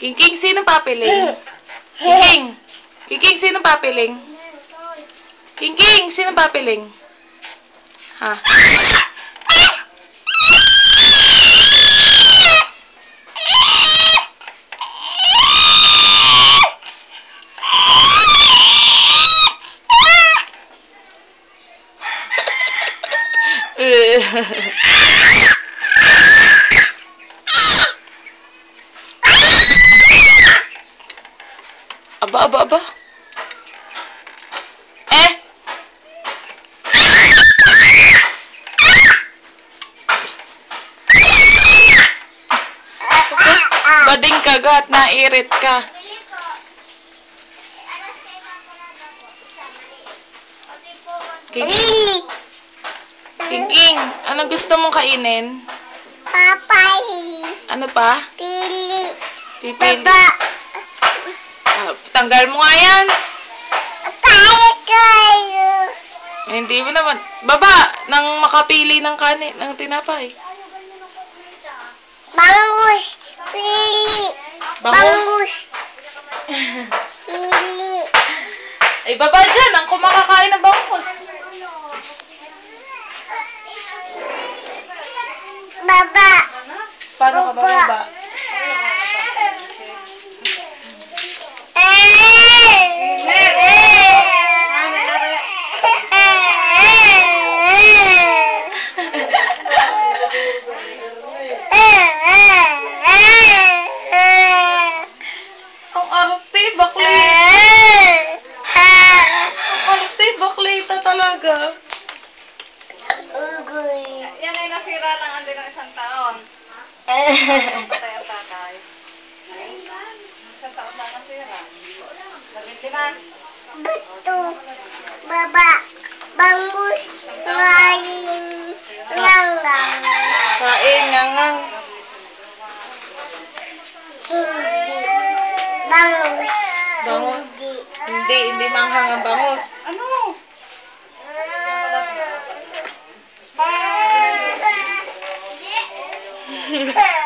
King, sino papiling? King, sino papiling? King, sino papiling? Ha? Aba. Bading kagat, nairit ka. King, ano gusto mong kainin? Papay. Ano pa? Pipili. Baba. Tanggal mo nga yan. Kayo. Hindi mo naman. Baba, nang makapili ng kanin, ng tinapay. Bangus. Pili. Bangus. Pili. Ay, baba dyan, ang kumakakain ng bangus. Baba. Paano ka bababa? Ang arte, baklita talaga. Yan ay nasira lang andi ng 1 taon. Patay ang tatay. 1 taon na nasira. 15. Buto. Baba. Bangus. Kain. Langgang. Kain, ngangang. Hindi. Bangus. Bangus. Hindi manghang ang bangus. Ano? Hindi.